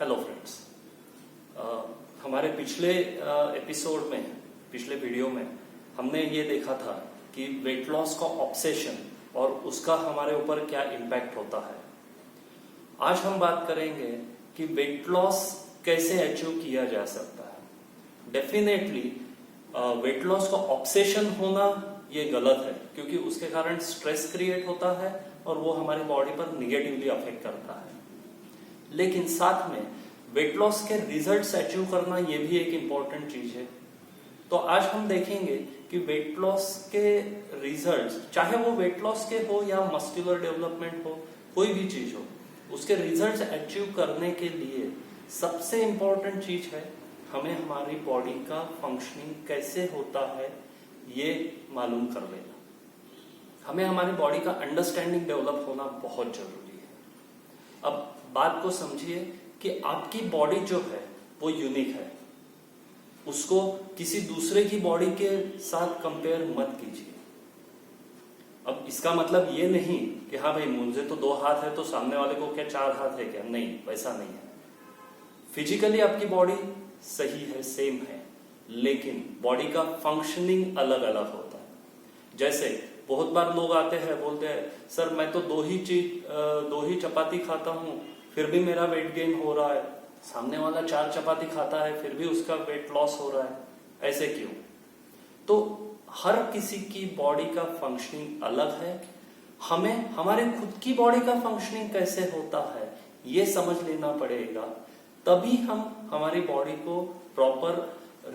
Hello friends, हमारे पिछले episode में, पिछले वीडियो में हमने ये देखा था कि वेट लॉस का ऑब्सेशन और उसका हमारे ऊपर क्या इम्पैक्ट होता है। आज हम बात करेंगे कि वेट लॉस कैसे अचीव किया जा सकता है। डेफिनेटली वेट लॉस का ऑब्सेशन होना ये गलत है, क्योंकि उसके कारण स्ट्रेस क्रिएट होता है और वो हमारी बॉडी पर निगेटिवली अफेक्ट करता है। लेकिन साथ में वेट लॉस के रिजल्ट्स अचीव करना ये भी एक इम्पॉर्टेंट चीज है। तो आज हम देखेंगे कि वेट लॉस के रिजल्ट्स, चाहे वो वेट लॉस के हो या मस्कुलर डेवलपमेंट हो, कोई भी चीज हो, उसके रिजल्ट्स अचीव करने के लिए सबसे इम्पोर्टेंट चीज है हमें हमारी बॉडी का फंक्शनिंग कैसे होता है ये मालूम कर लेना। हमें हमारी बॉडी का अंडरस्टैंडिंग डेवलप होना बहुत जरूरी है। अब बात को समझिए कि आपकी बॉडी जो है वो यूनिक है, उसको किसी दूसरे की बॉडी के साथ कंपेयर मत कीजिए। अब इसका मतलब ये नहीं कि हाँ भाई मुझे तो 2 हाथ है तो सामने वाले को क्या 4 हाथ है क्या, नहीं, वैसा नहीं है। फिजिकली आपकी बॉडी सही है, सेम है, लेकिन बॉडी का फंक्शनिंग अलग अलग होता है। जैसे बहुत बार लोग आते हैं, बोलते हैं सर मैं तो 2 ही चपाती खाता हूं फिर भी मेरा वेट गेन हो रहा है, सामने वाला 4 चपाती खाता है फिर भी उसका वेट लॉस हो रहा है, ऐसे क्यों? तो हर किसी की बॉडी का फंक्शनिंग अलग है। हमें हमारे खुद की बॉडी का फंक्शनिंग कैसे होता है ये समझ लेना पड़ेगा, तभी हम हमारी बॉडी को प्रॉपर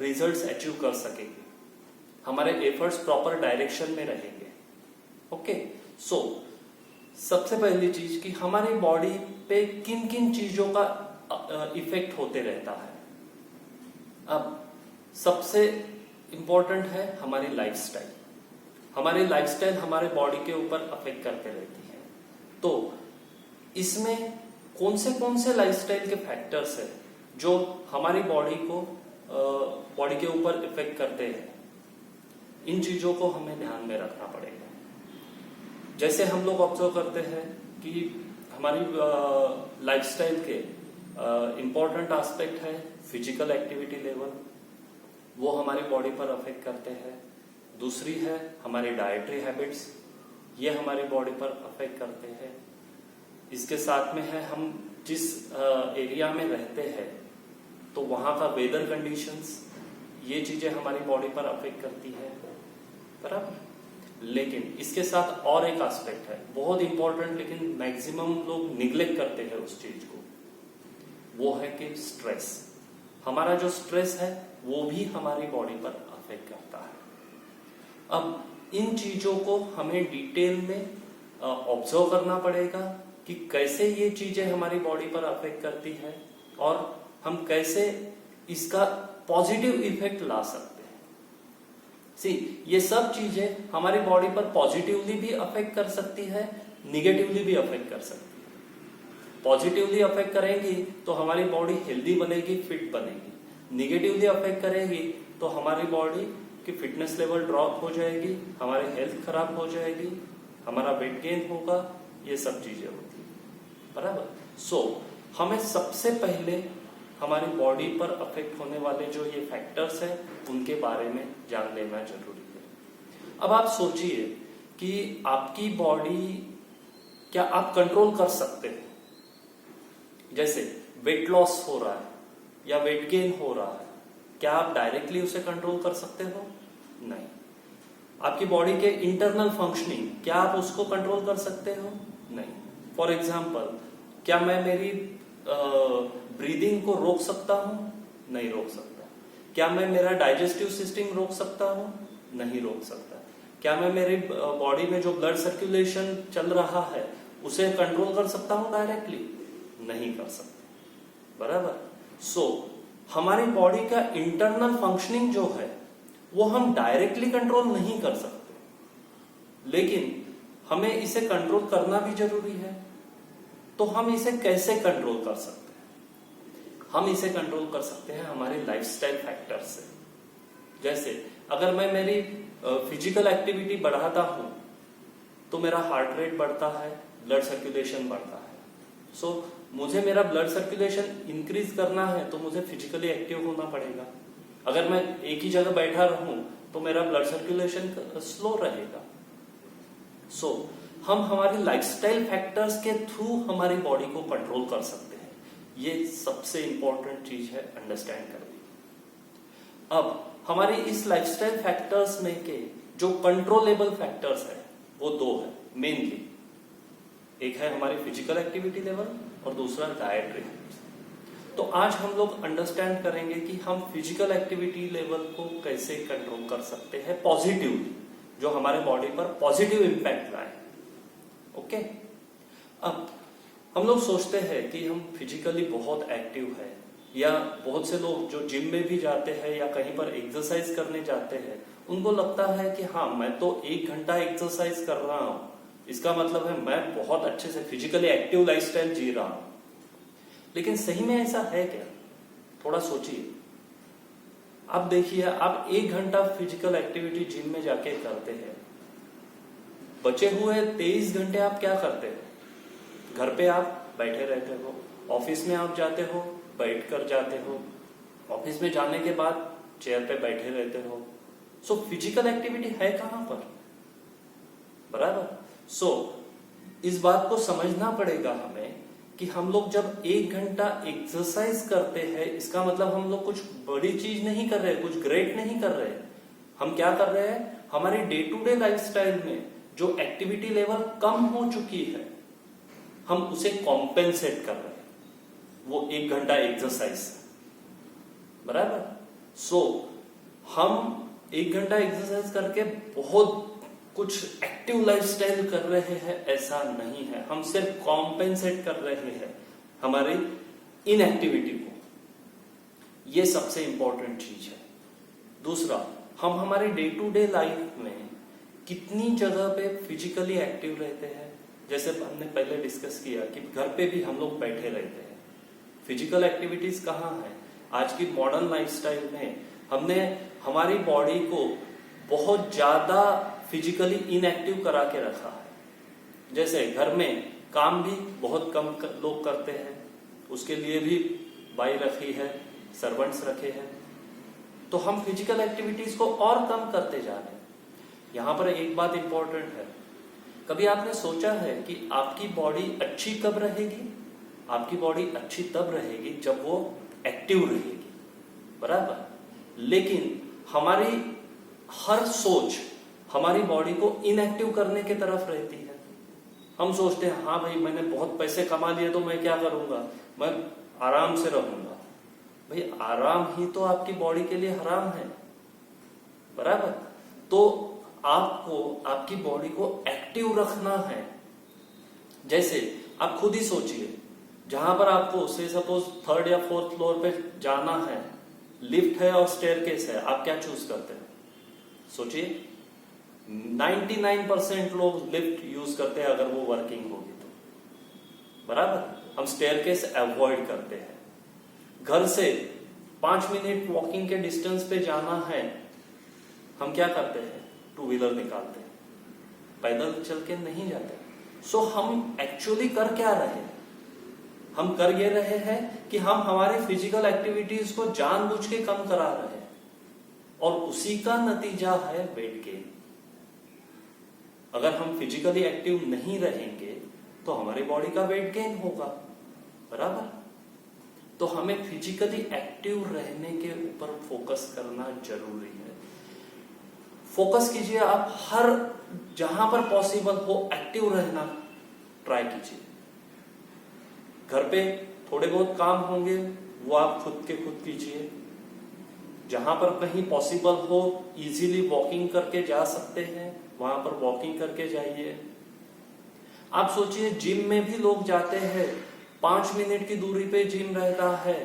रिजल्ट्स अचीव कर सकेंगे, हमारे एफर्ट्स प्रॉपर डायरेक्शन में रहेंगे। ओके, सो सबसे पहली चीज कि हमारी बॉडी पे किन किन चीजों का इफेक्ट होते रहता है। अब सबसे इंपॉर्टेंट है हमारी लाइफस्टाइल। हमारी लाइफस्टाइल हमारे बॉडी के ऊपर अफेक्ट करते रहती है। तो इसमें कौन से लाइफस्टाइल के फैक्टर्स है जो हमारी बॉडी के ऊपर इफेक्ट करते हैं, इन चीजों को हमें ध्यान में रखना पड़ेगा। जैसे हम लोग ऑब्जर्व करते हैं कि हमारी लाइफस्टाइल के इम्पोर्टेंट एस्पेक्ट है फिजिकल एक्टिविटी लेवल, वो हमारी बॉडी पर अफेक्ट करते हैं। दूसरी है हमारी डाइटरी हैबिट्स, ये हमारी बॉडी पर अफेक्ट करते हैं। इसके साथ में है हम जिस एरिया में रहते हैं तो वहां का वेदर कंडीशंस, ये चीजें हमारी बॉडी पर अफेक्ट करती है, बराबर। लेकिन इसके साथ और एक एस्पेक्ट है बहुत इंपॉर्टेंट, लेकिन मैक्सिमम लोग निग्लेक्ट करते हैं उस चीज को, वो है कि स्ट्रेस। हमारा जो स्ट्रेस है वो भी हमारी बॉडी पर अफेक्ट करता है। अब इन चीजों को हमें डिटेल में ऑब्जर्व करना पड़ेगा कि कैसे ये चीजें हमारी बॉडी पर अफेक्ट करती है और हम कैसे इसका पॉजिटिव इफेक्ट ला सकते हैं। ये सब चीजें हमारी बॉडी पर पॉजिटिवली भी अफेक्ट कर सकती है, निगेटिवली भी अफेक्ट कर सकती है। पॉजिटिवली अफेक्ट करेंगी तो हमारी बॉडी हेल्दी बनेगी, फिट बनेगी। निगेटिवली अफेक्ट करेगी तो हमारी बॉडी की फिटनेस लेवल ड्रॉप हो जाएगी, हमारी हेल्थ खराब हो जाएगी, हमारा वेट गेन होगा, ये सब चीजें होती है, बराबर। सो हमें सबसे पहले हमारी बॉडी पर अफेक्ट होने वाले जो ये फैक्टर्स हैं उनके बारे में जान लेना जरूरी है। अब आप सोचिए कि आपकी बॉडी क्या आप कंट्रोल कर सकते हैं? जैसे वेट लॉस हो रहा है या वेट गेन हो रहा है, क्या आप डायरेक्टली उसे कंट्रोल कर सकते हो? नहीं। आपकी बॉडी के इंटरनल फंक्शनिंग, क्या आप उसको कंट्रोल कर सकते हो? नहीं। फॉर एग्जाम्पल, क्या मैं मेरी ब्रीदिंग को रोक सकता हूं? नहीं रोक सकता। क्या मैं मेरा डाइजेस्टिव सिस्टम रोक सकता हूं? नहीं रोक सकता। क्या मैं मेरी बॉडी में जो ब्लड सर्कुलेशन चल रहा है उसे कंट्रोल कर सकता हूं डायरेक्टली? नहीं कर सकता, बराबर। सो हमारी बॉडी का इंटरनल फंक्शनिंग जो है वो हम डायरेक्टली कंट्रोल नहीं कर सकते, लेकिन हमें इसे कंट्रोल करना भी जरूरी है। तो हम इसे कैसे कंट्रोल कर सकते हैं? हम इसे कंट्रोल कर सकते हैं हमारे लाइफस्टाइल फैक्टर से। जैसे अगर मैं मेरी फिजिकल एक्टिविटी बढ़ाता हूं तो मेरा हार्ट रेट बढ़ता है, ब्लड सर्कुलेशन बढ़ता है। सो मुझे मेरा ब्लड सर्कुलेशन इंक्रीज करना है तो मुझे फिजिकली एक्टिव होना पड़ेगा। अगर मैं एक ही जगह बैठा रहूं तो मेरा ब्लड सर्कुलेशन स्लो रहेगा। सो हम हमारे लाइफस्टाइल फैक्टर्स के थ्रू हमारी बॉडी को कंट्रोल कर सकते हैं। ये सबसे इंपॉर्टेंट चीज है अंडरस्टैंड करनी। अब हमारे इस लाइफस्टाइल फैक्टर्स में के जो कंट्रोलेबल फैक्टर्स है वो दो है मेनली। एक है हमारी फिजिकल एक्टिविटी लेवल और दूसरा डाइटरी हैबिट्स। तो आज हम लोग अंडरस्टैंड करेंगे कि हम फिजिकल एक्टिविटी लेवल को कैसे कंट्रोल कर सकते हैं पॉजिटिवली, जो हमारे बॉडी पर पॉजिटिव इंपैक्ट लाए। ओके, अब हम लोग सोचते हैं कि हम फिजिकली बहुत एक्टिव है, या बहुत से लोग जो जिम में भी जाते हैं या कहीं पर एक्सरसाइज करने जाते हैं, उनको लगता है कि हाँ मैं तो 1 घंटा एक्सरसाइज कर रहा हूं, इसका मतलब है मैं बहुत अच्छे से फिजिकली एक्टिव लाइफस्टाइल जी रहा हूं। लेकिन सही में ऐसा है क्या? थोड़ा सोचिए। आप देखिए, आप 1 घंटा फिजिकल एक्टिविटी जिम में जाके करते हैं, बचे हुए 23 घंटे आप क्या करते हो? घर पे आप बैठे रहते हो, ऑफिस में आप जाते हो बैठ कर जाते हो, ऑफिस में जाने के बाद चेयर पे बैठे रहते हो। सो फिजिकल एक्टिविटी है कहां पर? बराबर। सो इस बात को समझना पड़ेगा हमें कि हम लोग जब 1 घंटा एक्सरसाइज करते हैं, इसका मतलब हम लोग कुछ बड़ी चीज नहीं कर रहे, कुछ ग्रेट नहीं कर रहे। हम क्या कर रहे हैं? हमारे डे टू डे लाइफस्टाइल में जो एक्टिविटी लेवल कम हो चुकी है, हम उसे कॉम्पेंसेट कर रहे हैं, वो 1 घंटा एक्सरसाइज। बराबर। सो हम 1 घंटा एक्सरसाइज करके बहुत कुछ एक्टिव लाइफस्टाइल कर रहे हैं ऐसा नहीं है, हम सिर्फ कॉम्पेंसेट कर रहे हैं हमारी इनएक्टिविटी को। ये सबसे इंपॉर्टेंट चीज है। दूसरा, हम हमारे डे टू डे लाइफ में कितनी जगह पे फिजिकली एक्टिव रहते हैं। जैसे हमने पहले डिस्कस किया कि घर पे भी हम लोग बैठे रहते हैं, फिजिकल एक्टिविटीज कहाँ है? आज की मॉडर्न लाइफस्टाइल में हमने हमारी बॉडी को बहुत ज्यादा फिजिकली इनएक्टिव करा के रखा है। जैसे घर में काम भी बहुत कम लोग करते हैं, उसके लिए भी बाई रखी है, सर्वेंट्स रखे हैं, तो हम फिजिकल एक्टिविटीज को और कम करते जा रहे हैं। यहां पर एक बात इंपॉर्टेंट है, कभी आपने सोचा है कि आपकी बॉडी अच्छी कब रहेगी? आपकी बॉडी अच्छी तब रहेगी जब वो एक्टिव रहेगी। बराबर। लेकिन हमारी हर सोच हमारी बॉडी को इनएक्टिव करने की तरफ रहती है। हम सोचते हैं हाँ भाई मैंने बहुत पैसे कमा लिए तो मैं क्या करूंगा, मैं आराम से रहूंगा। भाई आराम ही तो आपकी बॉडी के लिए हराम है। बराबर। तो आपको आपकी बॉडी को एक्टिव रखना है। जैसे आप खुद ही सोचिए, जहां पर आपको से सपोज 3rd या 4th फ्लोर पे जाना है, लिफ्ट है और स्टेयरकेस है, आप क्या चूज करते हैं? सोचिए। 99% लोग लिफ्ट यूज करते हैं अगर वो वर्किंग होगी तो। बराबर। हम स्टेयरकेस अवॉइड करते हैं। घर से 5 मिनट वॉकिंग के डिस्टेंस पे जाना है, हम क्या करते हैं? 2 व्हीलर निकालते हैं, पैदल चल के नहीं जाते। सो हम एक्चुअली कर क्या रहे हैं? हम कर ये रहे हैं कि हम हमारे फिजिकल एक्टिविटीज को जानबूझ के कम करा रहे हैं, और उसी का नतीजा है वेट गेन। अगर हम फिजिकली एक्टिव नहीं रहेंगे तो हमारी बॉडी का वेट गेन होगा। बराबर। तो हमें फिजिकली एक्टिव रहने के ऊपर फोकस करना जरूरी है। फोकस कीजिए, आप हर जहां पर पॉसिबल हो एक्टिव रहना ट्राई कीजिए। घर पे थोड़े बहुत काम होंगे वो आप खुद के खुद कीजिए। जहां पर कहीं पॉसिबल हो इजीली वॉकिंग करके जा सकते हैं, वहां पर वॉकिंग करके जाइए। आप सोचिए, जिम में भी लोग जाते हैं, 5 मिनट की दूरी पे जिम रहता है,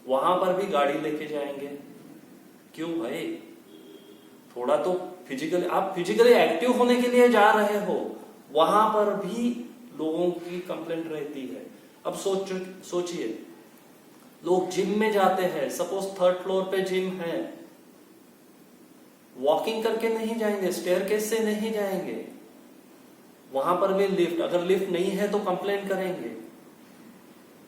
वहां पर भी गाड़ी लेके जाएंगे। क्यों भाई? थोड़ा तो फिजिकली, आप फिजिकली एक्टिव होने के लिए जा रहे हो, वहां पर भी लोगों की कंप्लेंट रहती है। अब सोचिए, लोग जिम में जाते हैं, सपोज 3rd फ्लोर पे जिम है, वॉकिंग करके नहीं जाएंगे, स्टेयरकेस से नहीं जाएंगे, वहां पर भी लिफ्ट, अगर लिफ्ट नहीं है तो कंप्लेंट करेंगे।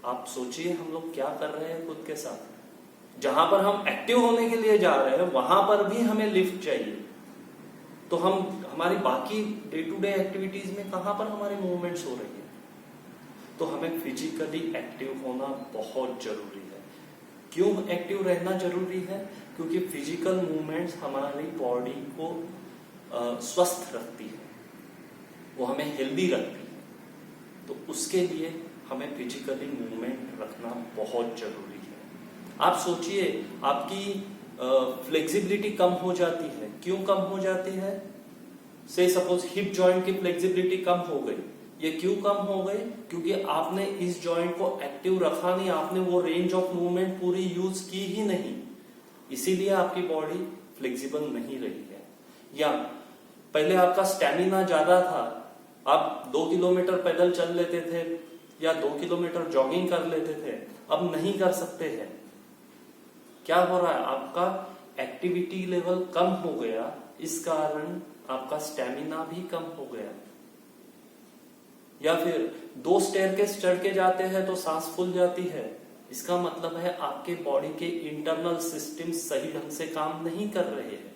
आप सोचिए हम लोग क्या कर रहे हैं खुद के साथ। जहां पर हम एक्टिव होने के लिए जा रहे हैं वहां पर भी हमें लिफ्ट चाहिए, तो हम हमारी बाकी डे टू डे एक्टिविटीज में कहां पर हमारी मूवमेंट्स हो रही है। तो हमें फिजिकली एक्टिव होना बहुत जरूरी है। क्यों एक्टिव रहना जरूरी है? क्योंकि फिजिकल मूवमेंट्स हमारी बॉडी को स्वस्थ रखती है, वो हमें हेल्दी रखती है। तो उसके लिए हमें फिजिकली मूवमेंट रखना बहुत जरूरी है। आप सोचिए आपकी फ्लेक्सिबिलिटी कम हो जाती है। क्यों कम हो जाती है? से सपोज हिप जॉइंट की फ्लेक्सिबिलिटी कम हो गई। ये क्यों कम हो गई? क्योंकि आपने इस जॉइंट को एक्टिव रखा नहीं, आपने वो रेंज ऑफ मूवमेंट पूरी यूज की ही नहीं, इसीलिए आपकी बॉडी फ्लेक्सिबल नहीं रही है। या पहले आपका स्टेमिना ज्यादा था, आप 2 किलोमीटर पैदल चल लेते थे या 2 किलोमीटर जॉगिंग कर लेते थे, अब नहीं कर सकते हैं। क्या हो रहा है? आपका एक्टिविटी लेवल कम हो गया, इस कारण आपका स्टेमिना भी कम हो गया। या फिर 2 स्टेयरकेस चढ़ के जाते हैं तो सांस फूल जाती है, इसका मतलब है आपके बॉडी के इंटरनल सिस्टम सही ढंग से काम नहीं कर रहे हैं।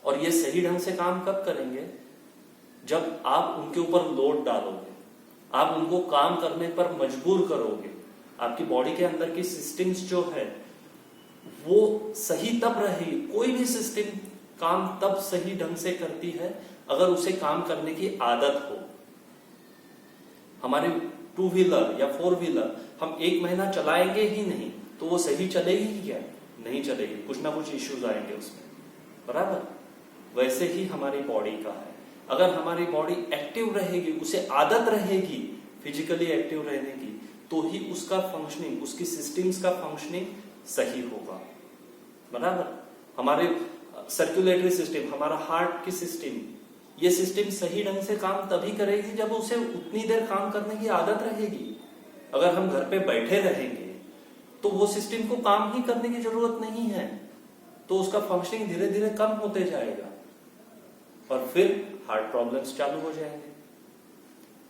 और ये सही ढंग से काम कब करेंगे? जब आप उनके ऊपर लोड डालोगे, आप उनको काम करने पर मजबूर करोगे। आपकी बॉडी के अंदर की सिस्टम्स जो है वो सही तब रहेगी। कोई भी सिस्टम काम तब सही ढंग से करती है अगर उसे काम करने की आदत हो। हमारे 2 व्हीलर या 4 व्हीलर हम 1 महीना चलाएंगे ही नहीं तो वो सही चलेगी क्या? नहीं चलेगी, कुछ ना कुछ इश्यूज आएंगे उसमें, बराबर। वैसे ही हमारी बॉडी का है। अगर हमारी बॉडी एक्टिव रहेगी, उसे आदत रहेगी फिजिकली एक्टिव रहने की, तो ही उसका फंक्शनिंग, उसकी सिस्टम्स का फंक्शनिंग सही होगा, बराबर। हमारे सर्कुलेटरी सिस्टम, हमारा हार्ट की सिस्टम, ये सिस्टम सही ढंग से काम तभी करेगी जब उसे उतनी देर काम करने की आदत रहेगी। अगर हम घर पे बैठे रहेंगे तो वो सिस्टम को काम ही करने की जरूरत नहीं है, तो उसका फंक्शनिंग धीरे धीरे कम होते जाएगा और फिर हार्ट प्रॉब्लम्स चालू हो जाएंगे।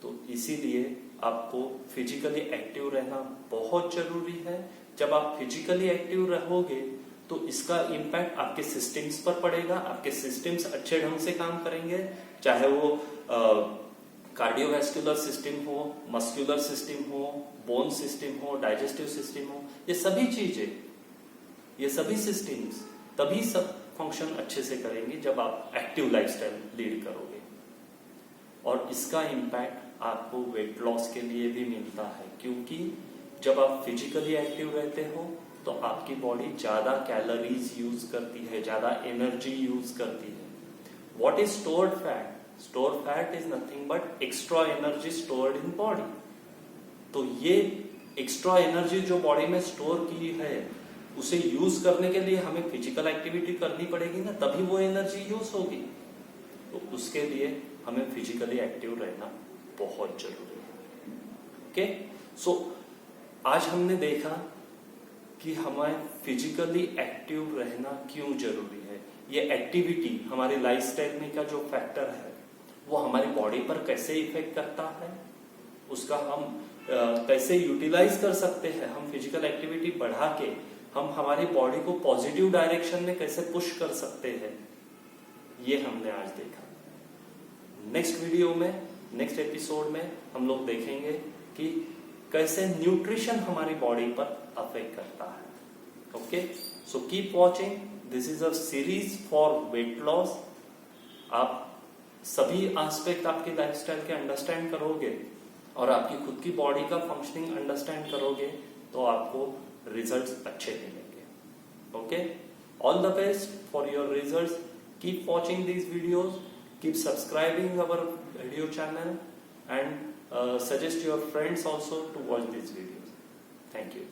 तो इसीलिए आपको फिजिकली एक्टिव रहना बहुत जरूरी है। जब आप फिजिकली एक्टिव रहोगे तो इसका इम्पैक्ट आपके सिस्टम्स पर पड़ेगा। आपके सिस्टम्स अच्छे ढंग से काम करेंगे, चाहे वो कार्डियोवैस्कुलर सिस्टम हो, मस्कुलर सिस्टम हो, बोन सिस्टम हो, डाइजेस्टिव सिस्टम हो, ये सभी चीजें, ये सभी सिस्टम्स तभी सब फंक्शन अच्छे से करेंगे जब आप एक्टिव लाइफस्टाइल लीड करोगे। और इसका इम्पैक्ट आपको वेट लॉस के लिए भी मिलता है, क्योंकि जब आप फिजिकली एक्टिव रहते हो तो आपकी बॉडी ज्यादा कैलोरीज यूज करती है, ज्यादा एनर्जी यूज करती है। What is stored fat? Stored fat is nothing but extra energy stored in body. तो ये एक्स्ट्रा एनर्जी जो बॉडी में स्टोर की है उसे यूज करने के लिए हमें फिजिकल एक्टिविटी करनी पड़ेगी ना, तभी वो एनर्जी यूज होगी। तो उसके लिए हमें फिजिकली एक्टिव रहना बहुत जरूरी है। ओके, सो आज हमने देखा कि हमें फिजिकली एक्टिव रहना क्यों जरूरी है। ये एक्टिविटी हमारे लाइफस्टाइल में का जो फैक्टर है वो हमारी बॉडी पर कैसे इफेक्ट करता है, उसका हम कैसे यूटिलाइज कर सकते हैं। हम फिजिकल एक्टिविटी बढ़ा के हम हमारी बॉडी को पॉजिटिव डायरेक्शन में कैसे पुश कर सकते हैं, ये हमने आज देखा। नेक्स्ट वीडियो में, नेक्स्ट एपिसोड में हम लोग देखेंगे कि कैसे न्यूट्रिशन हमारी बॉडी पर अफेक्ट करता है। Okay, so keep watching, this is a series for weight loss. आप सभी एस्पेक्ट आपकी लाइफस्टाइल के अंडरस्टैंड करोगे और आपकी खुद की बॉडी का फंक्शनिंग अंडरस्टैंड करोगे तो आपको रिजल्ट्स अच्छे मिलेंगे। Okay, all the best for your results. Keep watching these videos, keep subscribing our video channel and suggest your friends also to watch these videos. Thank you.